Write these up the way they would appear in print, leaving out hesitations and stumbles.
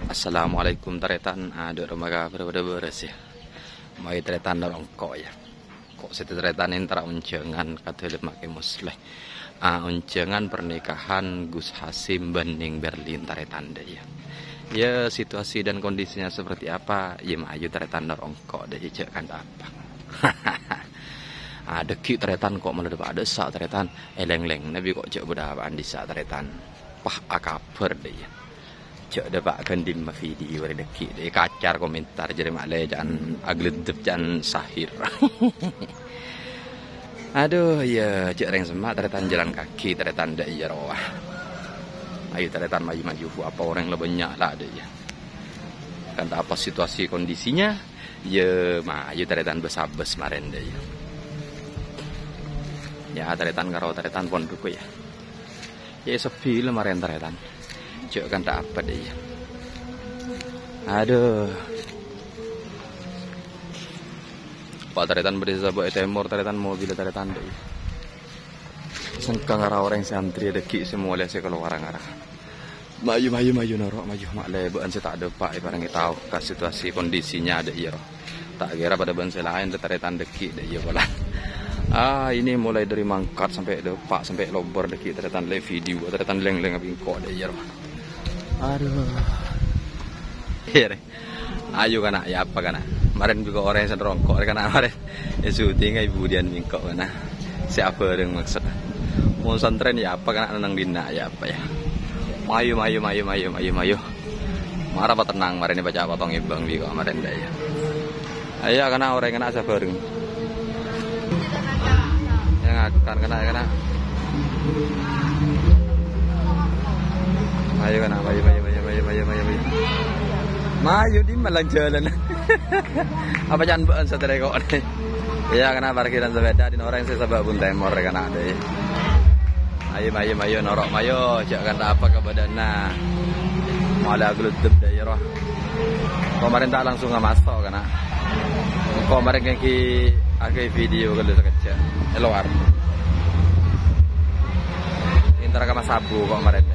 Assalamualaikum taretan ada remaga beres ya. Mai taretan dorong kok ya. Kok sete taretan intara uncengan katelip make musleh. Uncengan pernikahan Gus Hasim banding Berlin taretan deh ya. Ya situasi dan kondisinya seperti apa? Ya maju taretan dorong kok deh cek kan apa. Ada ki taretan kok malah ada sa taretan eleng-leng nabi kok cek bedaan di sa taretan. Pah akaber deh ya. Cek ada pak gandim video ada deki deh kacar komentar jadi makleh jangan agledep jangan sahir. Aduh ya cek reng semak taretan jalan kaki taretan dak iya rawah. Ayo taretan maju-maju apa orang lebih banyak lah ada ya. Kan apa situasi kondisinya ya maju taretan besabes kemarin deh ya. Ya taretan karo taretan pondok ya. Ya sepi kemarin taretan. Cek kan tak apa deh ya. Aduh. Pak taretan berdesa buat temor taretan mobil taretan deh. Sengkang arah orang santri ada ki semua lihat saya keluar arah. Maju norok maju makleh bukan saya tak ada pak ibaratnya tahu ke situasi kondisinya ada iya. Tak kira pada bangsa lain taretan deki deh iya bola. Ini mulai dari mangkat sampai depak sampai lobor deki taretan live video taretan leng-leng abingkok deh iya. Aduh. Ayo kana ya apa kana. Kemarin juga orang yang sedrongkok kana kemarin. Ya syuting ibu dian mingkok kana. Siapa yang maksud? Mau santren ya apa kana nang dina ya apa ya. Mayu. Marah apa tenang kemarin baca potong ibang bi kok kemarin dah ya. Ayo kana orang kana sabar. Yang akan kana. Ayo kan, ayo. Maju di malang jalan. Apa jangan buat setelah kok nih? Ya karena parkiran sepeda di orang saya sebab pun temor kan ada ya. Ayo norok mayo, jangan apa ke badanna. Malah geludep dah ya roh. Kemarin tak langsung masuk kan? Kemarin kayak video kalau sekecil, keluar. Intara sama sabu kok kemarin.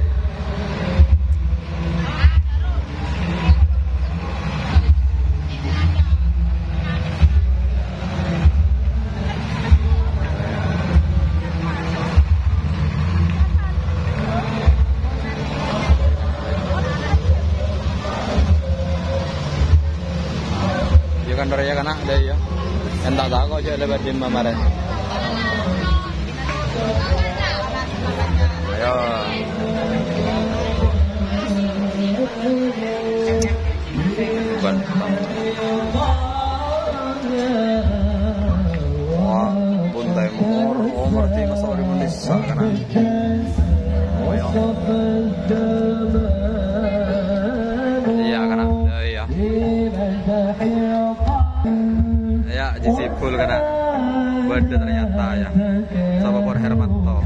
Kan doraya kana ada ya. Entak tak kok aja lebat di kemarin. Ayo. Bukan. Wah, buntai mor, merti masori Malaysia kana. Oh ya. Iya kana. Iya. Ya, disipul karena beda ternyata ya. Sama Por Hermanto.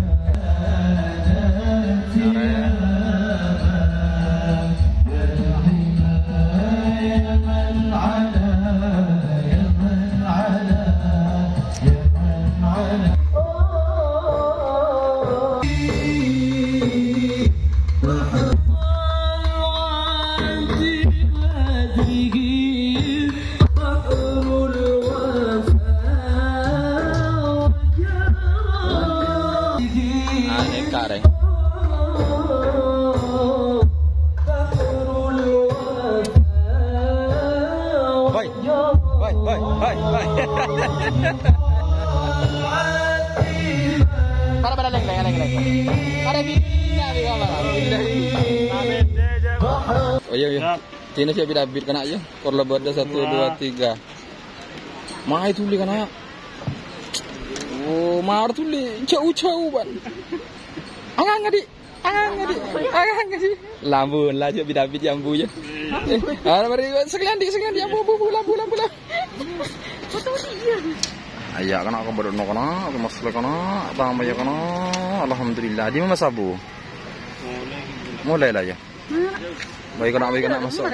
Para leng. Para bibitnya di kamar. Oh iya. Sini saya bidabit kena aja. Kor lebar 1 2 3. Mai tuli kena. Oh, mar tuli jauh ban. Angang ngadi. Lambun lah je bidabit jambu je. Mari sekalian di ambu lambu. Foto dia. Ayah kana aku berdoa kana, aku masuk kana, bang maya kana. Alhamdulillah. Di mana sabu? Mulai lah ya. Baik kana masuk.